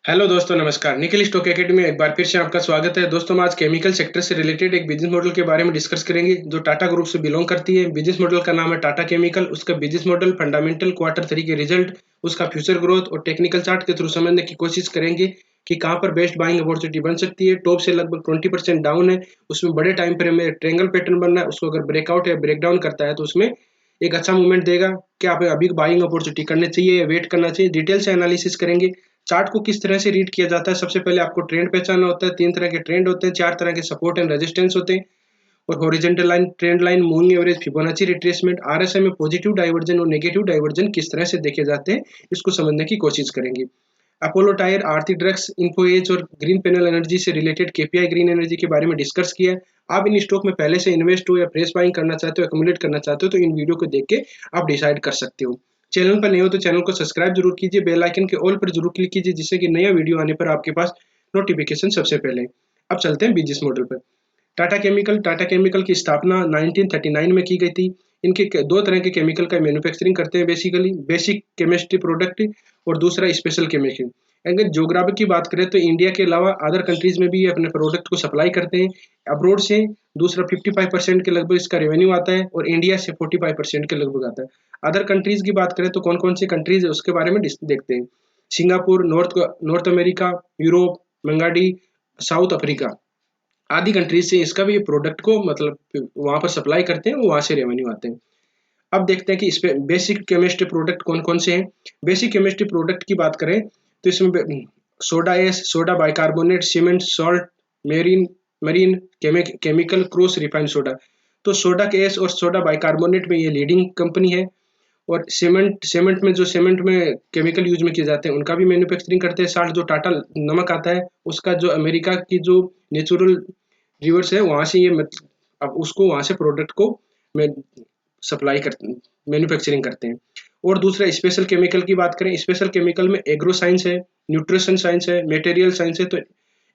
Hello दोस्तों, नमस्कार। Nikhil stock academy में एक बार फिर से आपका स्वागत है। दोस्तों, हम आज केमिकल सेक्टर से रिलेटेड एक बिजनेस मॉडल के बारे में डिस्कस करेंगे जो टाटा ग्रुप से बिलोंग करती है। बिजनेस मॉडल का नाम है टाटा केमिकल। उसका बिजनेस मॉडल, फंडामेंटल, क्वार्टर 3 के रिजल्ट, उसका फ्यूचर ग्रोथ और टेक्निकल चार्ट के थ्रू समझने की कोशिश करेंगे कि कहाँ पर बेस्ट बाइंग अपॉर्चुनिटी बन सकती है। टॉप से लगभग 20% डाउन है, उसमें बड़े टाइम फ्रेम में ट्रायंगल पैटर्न बनना है। उसको अगर ब्रेकआउट या ब्रेकडाउन करता है तो उसमें एक अच्छा मूवमेंट देगा। क्या आप अभी बाइंग अपॉर्चुनिटी करनी चाहिए या वेट करना चाहिए, डिटेल से एनालिसिस करेंगे। चार्ट को किस तरह से रीड किया जाता है, सबसे पहले आपको ट्रेंड पहचानना होता है। 3 तरह के ट्रेंड होते हैं, 4 तरह के सपोर्ट एंड रेजिस्टेंस होते हैं। और horizontal line, trend line, moving average, Fibonacci retracement, RSI में पॉजिटिव डाइवर्जन और नेगेटिव डाइवर्जन किस तरह से देखे जाते हैं, इसको समझने की कोशिश करेंगे। अपोलो टायर, आरती ड्रग्स, इन्फो एज और ग्रीन पैनल एनर्जी से रिलेटेड केपीआई ग्रीन एनर्जी के बारे में डिस्कस किया है। आप इन स्टॉक में पहले से इन्वेस्ट हो या फ्रेश बाइंग करना चाहते हो, एक्युमुलेट करना चाहते हो, तो इन वीडियो को देख के आप डिसाइड कर सकते हो। चैनल पर नए हो तो चैनल को सब्सक्राइब जरूर कीजिए, बेल आइकन के ऑल पर जरूर क्लिक कीजिए, जिससे कि नया वीडियो आने पर आपके पास नोटिफिकेशन सबसे पहले। अब चलते हैं बिजनेस मॉडल पर। टाटा केमिकल की स्थापना 1939 में की गई थी। इनके दो तरह के केमिकल का मैन्युफैक्चरिंग करते हैं, बेसिकली बेसिक केमिस्ट्री प्रोडक्ट और दूसरा स्पेशल केमिकल। अगर ज्योग्राफी की बात करें तो इंडिया के अलावा अदर कंट्रीज में भी ये अपने प्रोडक्ट को सप्लाई करते हैं अब्रोड से। दूसरा 55% के लगभग इसका रेवेन्यू आता है और इंडिया से 45% के लगभग आता है। अदर कंट्रीज की बात करें तो कौन कौन सी कंट्रीज है उसके बारे में देखते हैं। Singapore, north America, Europe, Bengali, south Africa आदि कंट्रीज से इसका भी प्रोडक्ट को मतलब वहां पर सप्लाई करते हैं, वहां से रेवेन्यू आते हैं। अब देखते हैं कि इस पे बेसिक केमिस्ट्री प्रोडक्ट कौन कौन से हैं। बेसिक केमिस्ट्री प्रोडक्ट की बात करें तो इसमें soda S, soda bicarbonate, cement, salt, marine marine chemical, cross refined soda. तो सोडा के एस और सोडा बाइकार्बोनेट में ये लीडिंग कंपनी है। और सीमेंट सीमेंट में जो सीमेंट में केमिकल यूज में किए जाते हैं उनका भी मैन्युफैक्चरिंग करते हैं। साल्ट जो टाटा नमक आता है उसका जो अमेरिका की जो नेचुरल रिवर्स है वहां से ये अब उसको वहां से प्रोडक्ट को सप्लाई करते मैन्युफैक्चरिंग करते हैं। और दूसरा स्पेशल केमिकल की बात करें, स्पेशल केमिकल में एग्रो साइंस है, न्यूट्रिशन साइंस है, मटेरियल साइंस है। तो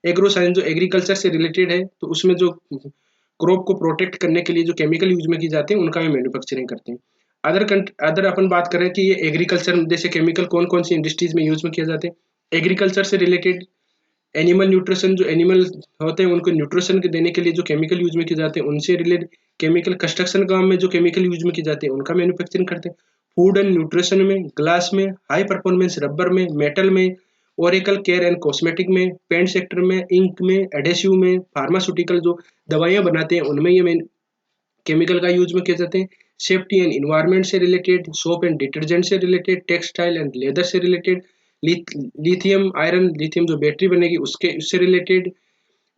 एग्रो साइंस जो एग्रीकल्चर से रिलेटेड है, तो उसमें जो क्रॉप को प्रोटेक्ट करने के लिए जो केमिकल यूज में की जाते हैं उनका भी मैन्युफैक्चरिंग करते हैं। अदर अपन बात करें कि ये एग्रीकल्चर जैसे केमिकल कौन कौन सी इंडस्ट्रीज में यूज में किए जाते हैं। एग्रीकल्चर से रिलेटेड एनिमल न्यूट्रिशन, जो एनिमल होते हैं उनको न्यूट्रिशन देने के लिए जो केमिकल यूज में किए जाते हैं उनसे रिलेटेड केमिकल। कंस्ट्रक्शन काम में जो केमिकल यूज में किए जाते हैं उनका मैन्युफैक्चरिंग करते हैं। फूड एंड न्यूट्रिशन में, ग्लास में, हाई परफॉर्मेंस रबर में, मेटल में, ओरेकल केयर एंड कॉस्मेटिक में, पेंट सेक्टर में, इंक में, एडेसिव में, फार्मास्यूटिकल जो दवाइयां बनाते हैं उनमें ये केमिकल का यूज में किए जाते हैं। सेफ्टी एंड इन्वायरमेंट से रिलेटेड, सोप एंड डिटर्जेंट से रिलेटेड, टेक्सटाइल एंड लेदर से रिलेटेड, लिथियम आयरन, लिथियम जो बैटरी बनेगी उसके उससे रिलेटेड,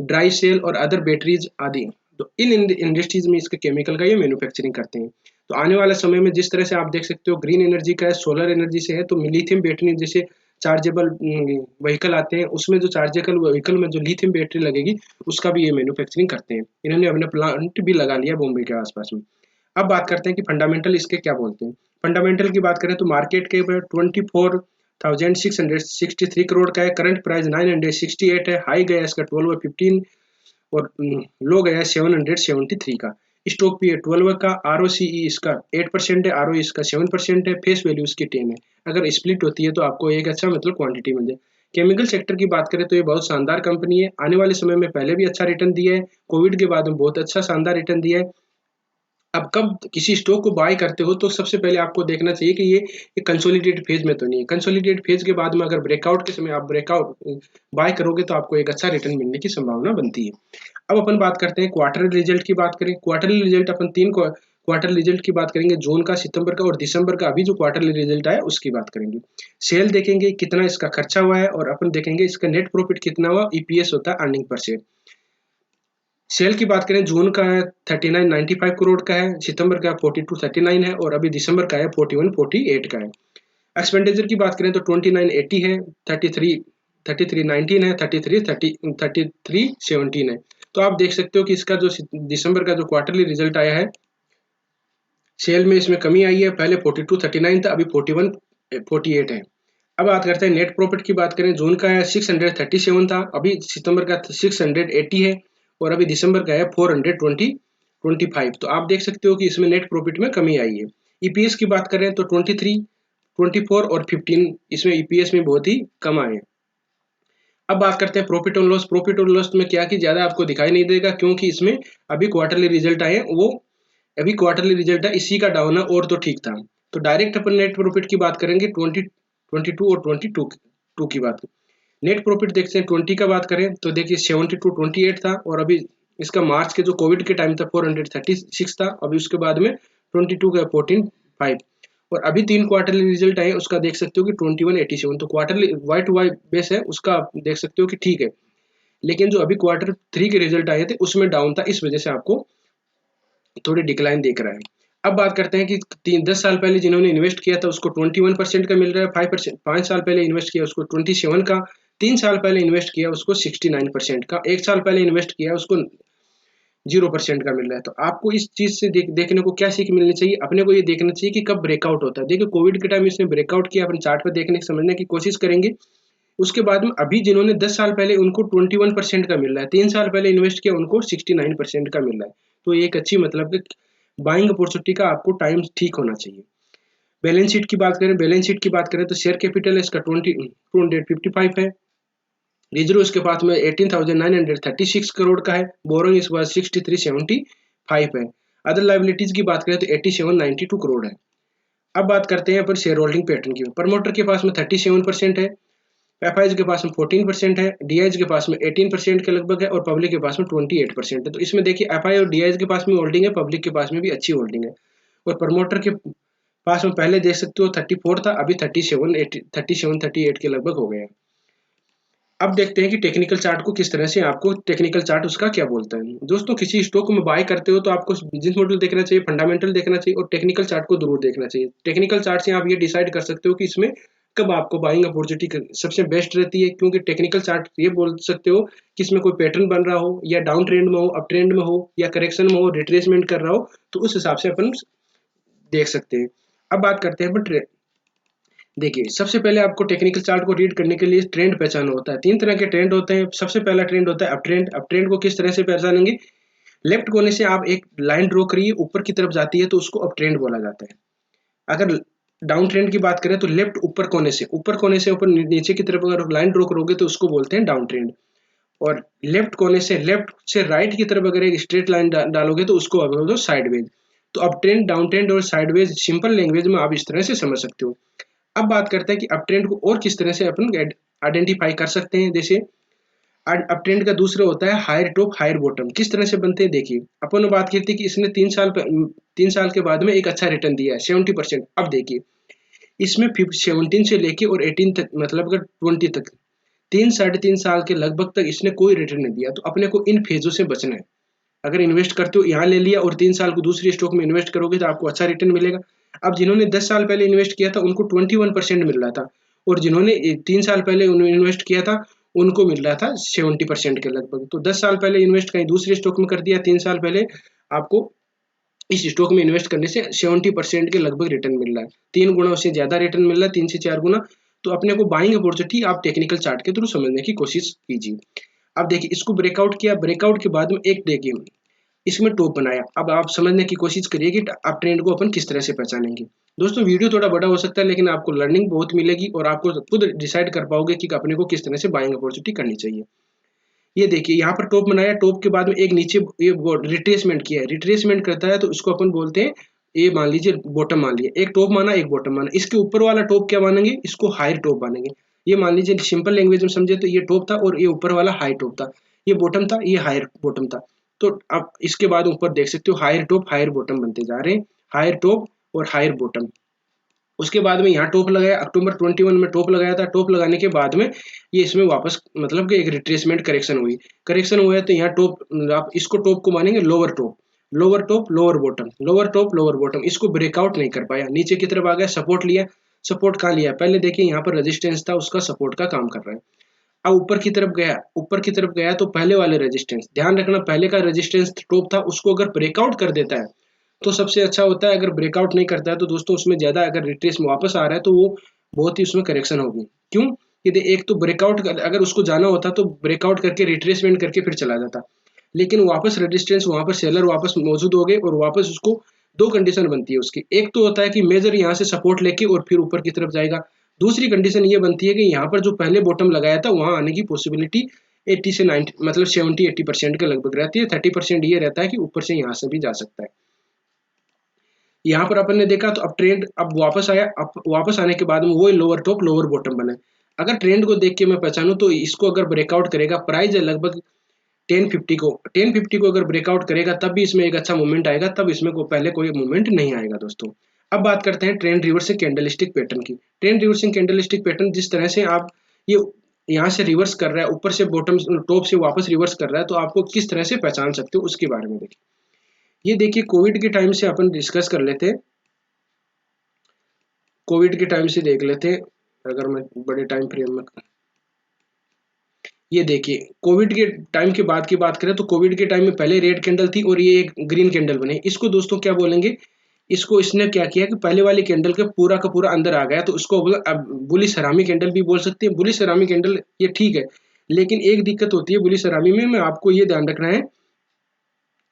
ड्राई सेल और अदर बैटरीज आदि। तो इन इंडस्ट्रीज में इसके केमिकल का ये मैन्युफैक्चरिंग करते हैं। तो आने वाले समय में जिस तरह से आप देख सकते हो ग्रीन एनर्जी का है, सोलर एनर्जी से है, तो लिथियम बैटरी जैसे चार्जेबल व्हीकल आते हैं उसमें जो चार्जेबल व्हीकल में जो लिथियम बैटरी लगेगी उसका भी ये मैन्युफैक्चरिंग करते हैं। इन्होंने अपना प्लांट भी लगा लिया बॉम्बे के आसपास में। अब बात करते हैं कि फंडामेंटल इसके क्या बोलते हैं। फंडामेंटल की बात करें तो मार्केट के 24,663 करोड़ का है। करंट प्राइस 968 है। हाई गया इसका 12/15 और लो गया है 773 का। स्टॉक पी है 12 का। आर इसका 8% है, आर इसका 7% है, फेस वैल्यू इसकी 10 है। अगर स्प्लिट होती है तो आपको एक अच्छा मतलब क्वांटिटी मिल जाए। केमिकल सेक्टर की बात करें तो ये बहुत शानदार कंपनी है। आने वाले समय में पहले भी अच्छा रिटर्न दिया है, कोविड के बाद में बहुत अच्छा शानदार रिटर्न दिया है। अब कब किसी स्टॉक को बाय करते हो तो सबसे पहले आपको देखना चाहिए कि ये कंसोलिडेटेड फेज में तो नहीं है। कंसोलिडेटेड फेज के बाद में अगर ब्रेकआउट के समय आप ब्रेकआउट बाय करोगे तो आपको एक अच्छा रिटर्न मिलने की संभावना बनती है। अब अपन बात करते हैं क्वार्टरली रिजल्ट की बात करें। क्वार्टरली रिजल्ट अपन 3 क्वार्टर रिजल्ट की बात करेंगे, जून का, सितंबर का और दिसंबर का। अभी जो क्वार्टरली रिजल्ट आया उसकी बात करेंगे। सेल देखेंगे कितना इसका खर्चा हुआ है और अपन देखेंगे इसका नेट प्रॉफिट कितना हुआ, ईपीएस होता है अर्निंग पर शेयर। सेल की बात करें जून का है 3995 करोड़ का है, सितंबर का 4239 है और अभी दिसंबर का है 4148 का है। एक्सपेंडिचर की बात करें तो 2980 है, 3319 है, 3317 है। तो आप देख सकते हो कि इसका जो दिसंबर का जो क्वार्टरली रिजल्ट आया है, सेल में इसमें कमी आई है। पहले 4239 था, अभी 4148 है। अब बात करते हैं नेट प्रॉफिट की। बात करें जून का है 637 था, अभी सितंबर का 680 है और अभी दिसंबर का है 425। तो आप देख सकते हो कि इसमें नेट प्रॉफिट में कमी आई है। ईपीएस की बात करें तो 23, 24 और 15 इसमें ईपीएस में बहुत ही कम आए। अब बात करते हैं profit on loss. Profit on loss में क्या कि ज़्यादा आपको दिखाई नहीं देगा, क्योंकि इसमें अभी क्वार्टरली रिजल्ट आए हैं, वो अभी क्वार्टरली रिजल्ट है, इसी का डाउन है और तो ठीक था। तो डायरेक्ट अपन नेट प्रॉफिट की बात करेंगे 2022 और 22 की बात। नेट प्रॉफिट देखते हैं 20 का बात करें तो देखिए 72 28 था, और अभी इसका मार्च के जो कोविड के टाइम था 436 था, अभी उसके बाद में 22 का 14.5, और अभी 3 क्वार्टरली रिजल्ट आए उसका देख सकते हो कि 2187। तो quarterly Y to Y base है उसका, आप देख सकते हो कि ठीक है। लेकिन जो अभी क्वार्टर 3 के रिजल्ट आए थे उसमें डाउन था, इस वजह से आपको थोड़ी डिक्लाइन दिख रहा है। अब बात करते हैं कि 10 साल पहले जिन्होंने इन्वेस्ट किया था उसको 21% का मिल रहा है, 5%, 5 साल पहले इन्वेस्ट किया उसको 27 का, 3 साल पहले इन्वेस्ट किया उसको 69% का, 1 साल पहले इन्वेस्ट किया उसको 0% का मिल रहा है। तो आपको इस चीज़ से देखने को क्या सीख मिलनी चाहिए, अपने को ये देखना चाहिए कि कब ब्रेकआउट होता है। देखिए कोविड के टाइम इसने ब्रेकआउट किया, अपन चार्ट पर देखने समझने की कोशिश करेंगे। उसके बाद में अभी जिन्होंने 10 साल पहले उनको 21% का मिल रहा है, 3 साल पहले इन्वेस्ट किया उनको 69% का मिल रहा है। तो ये एक अच्छी मतलब कि बाइंग अपॉर्चुनिटी का आपको टाइम ठीक होना चाहिए। बैलेंस शीट की बात करें, बैलेंस शीट की बात करें तो शेयर कैपिटल इसका 255 है, रिजर्व इसके पास में 18,936 करोड़ का है, बोरोइंग इस बार 6375 है, अदर लाइबिलिटीज की बात करें तो 8792 करोड़ है। अब बात करते हैं अपन शेयर होल्डिंग पैटर्न की। प्रमोटर के पास में 37% है, एफआईज के पास में 14% है, डीआईज के पास में 18% के लगभग है, और पब्लिक के पास में 28% है। तो इसमें देखिए एफआई और डीआईज के पास में होल्डिंग है, पब्लिक के पास में भी अच्छी होल्डिंग है, और प्रमोटर के पास में पहले देख सकते हो 34 था, अभी 37 38 के लगभग हो गया है। अब देखते हैं कि टेक्निकल चार्ट को किस तरह से, आपको टेक्निकल चार्ट उसका क्या बोलता है। दोस्तों किसी स्टॉक में बाय करते हो तो आपको बिजनेस मॉडल देखना चाहिए, फंडामेंटल देखना चाहिए, और टेक्निकल चार्ट को जरूर देखना चाहिए। टेक्निकल चार्ट से आप ये डिसाइड कर सकते हो कि इसमें कब आपको बाइंग अपॉर्चुनिटी सबसे बेस्ट रहती है, क्योंकि टेक्निकल चार्ट ये बोल सकते हो कि इसमें कोई पैटर्न बन रहा हो, या डाउन ट्रेंड में हो, अप ट्रेंड में हो, या करेक्शन में हो, रिट्रेसमेंट कर रहा हो, तो उस हिसाब से अपन देख सकते हैं। अब बात करते हैं अपन देखिए सबसे पहले आपको टेक्निकल चार्ट को रीड करने के लिए ट्रेंड पहचानना होता है। 3 तरह के ट्रेंड होते हैं। सबसे पहला ट्रेंड होता है अप ट्रेंड। अप ट्रेंड को किस तरह से पहचानेंगे, लेफ्ट कोने से आप एक लाइन ड्रॉ करिए, ऊपर की तरफ जाती है तो उसको अप ट्रेंड बोला जाता है। अगर डाउन ट्रेंड की बात करें तो लेफ्ट ऊपर कोने से ऊपर नीचे की तरफ अगर लाइन ड्रॉ करोगे तो उसको बोलते हैं डाउन ट्रेंड, और लेफ्ट से राइट की तरफ अगर एक स्ट्रेट लाइन डालोगे तो उसको बोलते हो साइडवेज। तो अप ट्रेंड, डाउन ट्रेंड और साइडवेज सिंपल लैंग्वेज में आप इस तरह से समझ सकते हो। अब बात करते हैं कि अप ट्रेंड को और किस तरह से अपन आइडेंटिफाई कर सकते हैं। जैसे अप ट्रेंड का दूसरा होता है हायर टॉप हायर बॉटम। किस तरह से बनते हैं देखिए, अपन ने बात की थी कि इसने 3 साल के बाद में एक अच्छा रिटर्न दिया है 70%। अब देखिए इसमें 17 से लेके और 18 तक, मतलब अगर 20 तक 3 साढ़े 3 साल के लगभग तक इसने कोई रिटर्न नहीं दिया। तो अपने को इन फेजों से बचना है। अगर इन्वेस्ट करते हो यहाँ ले लिया और 3 साल को दूसरी स्टॉक में इन्वेस्ट करोगे तो आपको अच्छा रिटर्न मिलेगा। अब जिन्होंने 10 साल पहले इन्वेस्ट किया था उनको 21% मिल रहा था, और जिन्होंने 3 साल पहले इन्वेस्ट किया था उनको मिल रहा था 70% के लगभग। तो 10 साल पहले इन्वेस्ट कहीं दूसरे स्टॉक में कर दिया, 3 साल पहले आपको इस स्टॉक में इन्वेस्ट करने से 70% के लगभग रिटर्न मिल रहा है, 3 गुना उससे ज्यादा रिटर्न मिल रहा है, 3 से 4 गुना। तो अपने को बाइंग अपॉर्चुनिटी आप टेक्निकल चार्ट के थ्रू समझने की कोशिश कीजिए। अब देखिए इसको ब्रेकआउट किया, ब्रेकआउट के बाद में एक देखिए इसमें टॉप बनाया। अब आप समझने की कोशिश करिए कि अप ट्रेंड को अपन किस तरह से पहचानेंगे। दोस्तों वीडियो थोड़ा बड़ा हो सकता है, लेकिन आपको लर्निंग बहुत मिलेगी और आपको खुद डिसाइड कर पाओगे कि अपने को किस तरह से बाइंग अपॉर्चुनिटी करनी चाहिए। ये देखिए यहाँ पर टॉप बनाया, टॉप के बाद में एक नीचे ये रिट्रेसमेंट किया है, रिट्रेसमेंट करता है तो इसको अपन बोलते हैं, ये मान लीजिए बॉटम मान लिया, एक टॉप माना एक बॉटम माना, इसके ऊपर वाला टॉप क्या मानेंगे, इसको हायर टॉप मानेंगे। ये मान लीजिए सिंपल लैंग्वेज में समझे तो ये टॉप था और ये ऊपर वाला हाई टॉप था, ये बॉटम था ये हायर बॉटम था। तो अब इसके बाद ऊपर देख सकते हो हायर टॉप हायर बॉटम बनते जा रहे हैं, हायर टॉप और हायर बॉटम। उसके बाद में यहाँ टॉप लगाया, अक्टूबर 21 में टॉप लगाया था। टॉप लगाने के बाद में ये इसमें वापस मतलब कि एक रिट्रेसमेंट करेक्शन हुई, करेक्शन हुआ है तो यहाँ टॉप, आप इसको टॉप को मानेंगे lower top, lower top lower bottom, lower top lower bottom. इसको ब्रेकआउट नहीं कर पाया, नीचे की तरफ आ गया, सपोर्ट लिया, सपोर्ट कहाँ लिया, पहले देखिए यहाँ पर रेजिस्टेंस था उसका सपोर्ट का काम कर रहा है। अब ऊपर की तरफ गया, ऊपर की तरफ गया तो पहले वाले रेजिस्टेंस, ध्यान रखना पहले का रेजिस्टेंस टॉप था, उसको अगर ब्रेकआउट कर देता है तो सबसे अच्छा होता है। अगर ब्रेकआउट नहीं करता है तो दोस्तों उसमें ज़्यादा अगर रिट्रेस में वापस आ रहा है तो वो बहुत ही उसमें करेक्शन होगी। क्यों, यदि एक तो ब्रेकआउट अगर उसको जाना होता तो ब्रेकआउट करके रिट्रेसमेंट करके फिर चला जाता, लेकिन वापस रेजिस्टेंस वहां पर सेलर वापस मौजूद हो गए और वापस उसको दो कंडीशन बनती है उसकी, एक तो होता है कि मेजर यहाँ से सपोर्ट लेके और फिर ऊपर की तरफ जाएगा, दूसरी कंडीशन ये बनती है कि यहाँ पर जो पहले बॉटम लगाया था वहाँ आने की पॉसिबिलिटी 80 से 90 मतलब 70-80% के लगभग रहती है। 30% ये रहता है कि ऊपर से यहाँ से भी जा सकता है। यहाँ पर अपन ने देखा तो अब ट्रेंड अब वापस आया, अब वापस आने के बाद में वो लोअर टॉप लोअर बॉटम बना। अगर ट्रेंड को देख के मैं पहचानूं तो इसको अगर ब्रेकआउट करेगा, प्राइस है लगभग 1050 को अगर ब्रेकआउट करेगा तब भी इसमें एक अच्छा मूवमेंट आएगा, तब इसमें को पहले कोई मूवमेंट नहीं आएगा दोस्तों। अब बात करते हैं ट्रेंड रिवर्सिंग कैंडलस्टिक पैटर्न की। ट्रेंड रिवर्सिंग कैंडलस्टिक पैटर्न जिस तरह से आप ये यहाँ से रिवर्स कर रहा है, ऊपर से बॉटम टॉप से वापस रिवर्स कर रहा है, तो आपको किस तरह से पहचान सकते हो उसके बारे में देखिए। ये देखिए कोविड के टाइम से अपन डिस्कस कर लेते हैं, कोविड के टाइम से देख लेते हैं। अगर मैं बड़े टाइम फ्रेम में, ये देखिए कोविड के टाइम के बाद की बात करें तो कोविड के टाइम में पहले रेड कैंडल थी और ये एक ग्रीन कैंडल बने। इसको दोस्तों क्या बोलेंगे, इसको इसने क्या किया कि पहले वाली कैंडल के पूरा का पूरा अंदर आ गया, तो उसको बुलिश हरामी कैंडल भी बोल सकते हैं। बुलिश हरामी कैंडल ये ठीक है, लेकिन एक दिक्कत होती है बुलिश हरामी में आपको ये ध्यान रखना है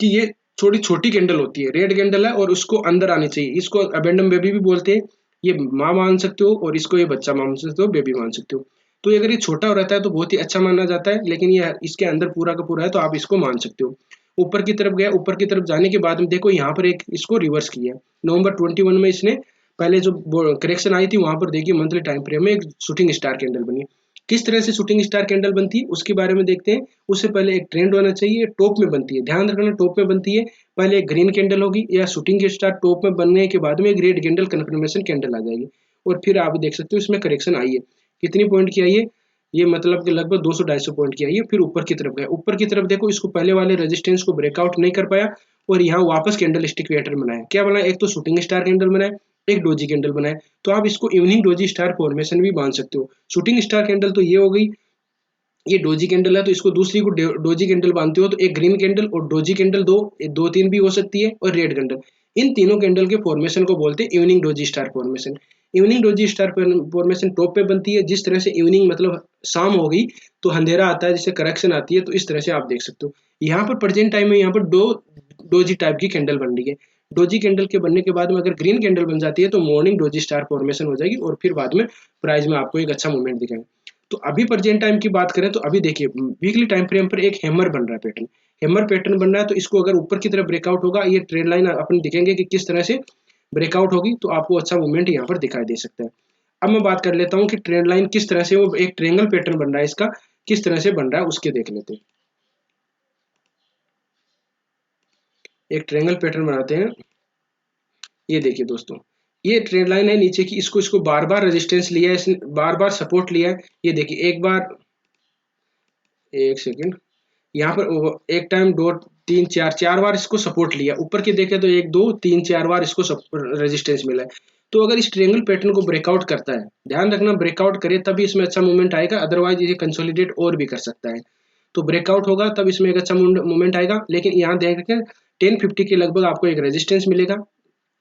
कि ये थोड़ी छोटी कैंडल होती है। रेड कैंडल है और उसको अंदर आनी चाहिए। इसको अबेंडम बेबी भी बोलते हैं। ये माँ मान सकते हो और इसको ये बच्चा मान सकते हो, बेबी मान सकते हो। तो अगर ये छोटा रहता है तो बहुत ही अच्छा माना जाता है, लेकिन ये इसके अंदर पूरा का पूरा है तो आप इसको मान सकते हो। ऊपर की तरफ गया, ऊपर की तरफ जाने के बाद में देखो यहाँ पर एक इसको रिवर्स किया। नवंबर 21 में इसने पहले जो करेक्शन आई थी वहां पर देखिए मंथली टाइम फ्रेम में एक शूटिंग स्टार कैंडल बनी। किस तरह से शूटिंग स्टार कैंडल बनती है उसके बारे में देखते हैं। उससे पहले एक ट्रेंड होना चाहिए, टॉप में बनती है, ध्यान रखना टॉप में बनती है। पहले एक ग्रीन कैंडल होगी या शूटिंग स्टार टॉप में बनने के बाद में एक रेड कैंडल कन्फर्मेशन कैंडल आ जाएगी और फिर आप देख सकते हो इसमें करेक्शन आई है। कितनी पॉइंट की आई है, ये मतलब कि लगभग 200-250 पॉइंट की आई है। फिर ऊपर की तरफ गया, ऊपर की तरफ देखो इसको पहले वाले रेजिस्टेंस को ब्रेकआउट नहीं कर पाया और यहाँ वापस कैंडल स्टिक पैटर्न बनाया। क्या बनाया, एक तो शूटिंग स्टार कैंडल बनाया, एक डोजी कैंडल बनाया। तो आप इसको इवनिंग डोजी स्टार फॉर्मेशन भी मान सकते हो। शूटिंग स्टार कैंडल तो ये हो गई, ये डोजी कैंडल है तो इसको दूसरी को डोजी कैंडल मानते हो तो एक ग्रीन कैंडल और डोजी कैंडल दो तीन भी हो सकती है और रेड कैंडल। इन तीनों कैंडल के फॉर्मेशन को बोलते हैं evening doji star formation. Evening doji star formation top पे बनती है। जिस तरह से इवनिंग मतलब शाम हो गई तो अंधेरा आता है, जिससे करेक्शन आती है, तो इस तरह से आप देख सकते हो। यहाँ पर प्रेजेंट टाइम में यहाँ पर दो डोजी टाइप की कैंडल बन रही है। डोजी कैंडल के बनने के बाद में अगर ग्रीन कैंडल बन जाती है तो मॉर्निंग डोजी स्टार फॉर्मेशन हो जाएगी और फिर बाद में प्राइस में आपको एक अच्छा मूवमेंट दिखेगा। तो अभी प्रेजेंट टाइम की बात करें तो अभी देखिए वीकली टाइम फ्रेम पर एक हैमर बन रहा है पैटर्न, हैमर पैटर्न बन रहा है। तो इसको अगर ऊपर की तरफ ब्रेकआउट होगा, ये ट्रेंड लाइन अपन दिखेंगे कि किस तरह से ब्रेकआउट होगी, तो आपको अच्छा मूवमेंट यहाँ पर दिखाई दे सकता है। अब मैं बात कर लेता हूँ कि ट्रेंड लाइन किस तरह से, वो एक ट्रेंगल पैटर्न बन रहा है इसका किस तरह से बन रहा है उसके देख लेते हैं। एक ट्रेंगल पैटर्न बनाते हैं। ये देखिए दोस्तों, ये ट्रेंड लाइन है नीचे की, इसको इसको बार बार रेजिस्टेंस लिया है इसने, बार बार सपोर्ट लिया है। ये देखिए एक बार, एक सेकेंड, यहाँ पर एक टाइम दो तीन चार बार इसको सपोर्ट लिया। ऊपर के देखे तो एक दो तीन चार बार इसको रेजिस्टेंस मिला है। तो अगर इस ट्रायंगल पैटर्न को ब्रेकआउट करता है, ध्यान रखना ब्रेकआउट करे तभी इसमें अच्छा मूवमेंट आएगा, अदरवाइज ये कंसोलिडेट और भी कर सकता है। तो ब्रेकआउट होगा तब इसमें एक अच्छा मूवमेंट आएगा। लेकिन यहाँ देख रखें 1050 के लगभग आपको एक रेजिस्टेंस मिलेगा।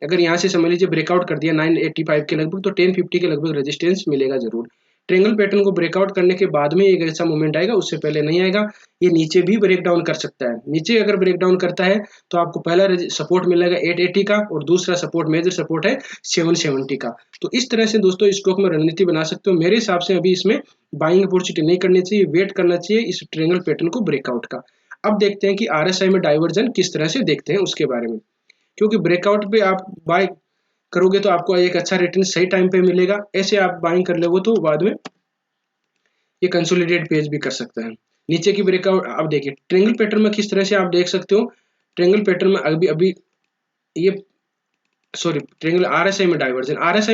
अगर यहाँ से समझ लीजिए ब्रेकआउट कर दिया 985 के लगभग, तो 1050 के लगभग रेजिस्टेंस मिलेगा जरूर। ट्रायंगल पैटर्न को ब्रेकआउट करने के बाद में एक ऐसा मूवमेंट आएगा, उससे पहले नहीं आएगा। ये नीचे भी ब्रेक डाउन कर सकता है। नीचे अगर ब्रेक डाउन करता है तो आपको पहला सपोर्ट मिलेगा 880 का और दूसरा सपोर्ट मेजर सपोर्ट है 770 का। तो इस तरह से दोस्तों स्टॉक में रणनीति बना सकते हो। मेरे हिसाब से अभी इसमें बाइंग अपॉर्चुनिटी नहीं करनी चाहिए, वेट करना चाहिए इस ट्रायंगल पैटर्न को ब्रेकआउट का। अब देखते हैं कि आरएसआई में डाइवर्जन किस तरह से देखते हैं उसके बारे में, क्योंकि ब्रेकआउट पे आप बाय करोगे तो आपको एक अच्छा रिटर्न सही टाइम पे मिलेगा। ऐसे आप बाइंग कर लोगे तो बाद में ये कंसोलिडेट पेज भी कर सकता है। नीचे की ब्रेकआउट अब देखिए ट्रायंगल पैटर्न में किस तरह से आप देख सकते हो। ट्रायंगल पैटर्न में अभी अभी ये ट्रायंगल आरएसआई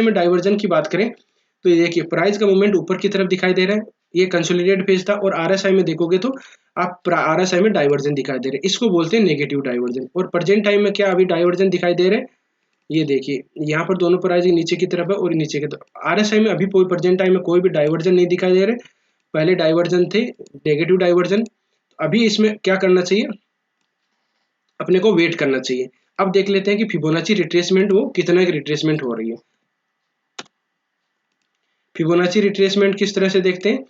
में डाइवर्जन की बात करें तो ये देखिए प्राइस का मूवमेंट ऊपर की तरफ दिखाई दे रहा है, ये कंसोलिडेट पेज था। और आरएसआई में देखोगे तो आप आरएसआई में डाइवर्जन दिखाई दे रहे हैं, इसको बोलते हैं नेगेटिव डाइवर्जन। और प्रेजेंट टाइम में क्या अभी डाइवर्जन दिखाई दे रहे हैं, ये देखिए यहाँ पर दोनों प्राइस नीचे की तरफ है और नीचे की तरफ। आरएसआई में अभी कोई प्रेजेंट टाइम में कोई भी डाइवर्जन नहीं दिखाई दे रहे, पहले डाइवर्जन थे नेगेटिव डाइवर्जन। अभी इसमें क्या करना चाहिए, अपने को वेट करना चाहिए। अब देख लेते हैं कि फिबोनाची रिट्रेसमेंट वो कितना की रिट्रेसमेंट हो रही है। फिबोनाची रिट्रेसमेंट किस तरह से देखते हैं,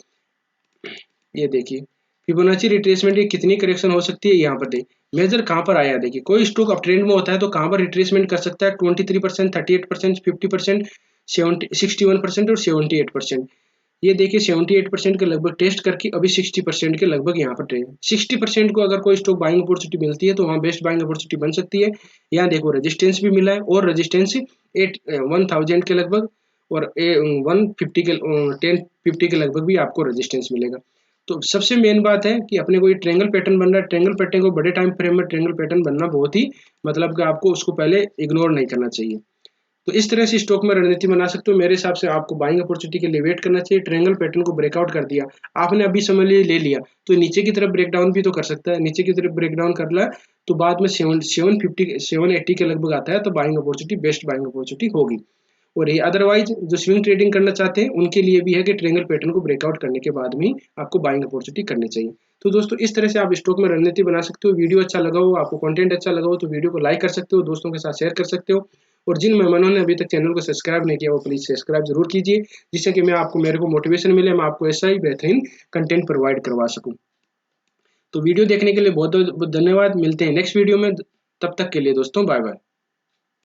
ये देखिए फिबोनाची रिट्रेसमेंट की कितनी करेक्शन हो सकती है। यहाँ पर देखिए मेजर कहाँ पर आया, देखिए कोई स्टॉक अप ट्रेंड में होता है तो कहाँ पर रिट्रेसमेंट कर सकता है, 23%, 38%, 50%, 61% और 78%। ये देखिए 78% के लगभग टेस्ट करके अभी 60% के लगभग यहाँ पर ट्रेड। 60% को अगर कोई स्टॉक बाइंग अपॉर्चुनिटी मिलती है तो वहाँ बेस्ट बाइंग अपॉर्चुनिटी बन सकती है। यहाँ देखो रेजिस्टेंस भी मिला है और रेजिस्टेंस 1000 के लगभग और 150 के 1050 के लगभग भी आपको रेजिस्टेंस मिलेगा। तो सबसे मेन बात है कि अपने को ये ट्रायंगल पैटर्न बन रहा है। ट्रायंगल पैटर्न को बड़े टाइम फ्रेम में ट्रायंगल पैटर्न बनना बहुत ही मतलब कि आपको उसको पहले इग्नोर नहीं करना चाहिए। तो इस तरह से स्टॉक में रणनीति बना सकते हो। मेरे हिसाब से आपको बाइंग अपॉर्चुनिटी के लिए वेट करना चाहिए। ट्रायंगल पैटर्न को ब्रेकआउट कर दिया आपने, अभी समझ लिए ले लिया, तो नीचे की तरफ ब्रेकडाउन भी तो कर सकता है। नीचे की तरफ ब्रेकडाउन कर ला तो बाद में 780 के लगभग आता है, तो buying opportunity best buying opportunity होगी। और ये अदरवाइज जो स्विंग ट्रेडिंग करना चाहते हैं उनके लिए भी है कि ट्रायंगल पैटर्न को ब्रेकआउट करने के बाद में आपको बाइंग अपॉर्चुनिटी करनी चाहिए। तो दोस्तों इस तरह से आप स्टॉक में रणनीति बना सकते हो। वीडियो अच्छा लगा हो, आपको कंटेंट अच्छा लगा हो तो वीडियो को लाइक कर सकते हो, दोस्तों के साथ शेयर कर सकते हो। और जिन मेहमानों ने अभी तक चैनल को सब्सक्राइब नहीं किया वो प्लीज सब्सक्राइब जरूर कीजिए, जिससे कि मेरे को मोटिवेशन मिले, मैं आपको ऐसा ही बेहतरीन कंटेंट प्रोवाइड करवा सकूं। तो वीडियो देखने के लिए बहुत बहुत धन्यवाद। मिलते हैं नेक्स्ट वीडियो में, तब तक के लिए दोस्तों बाय बाय।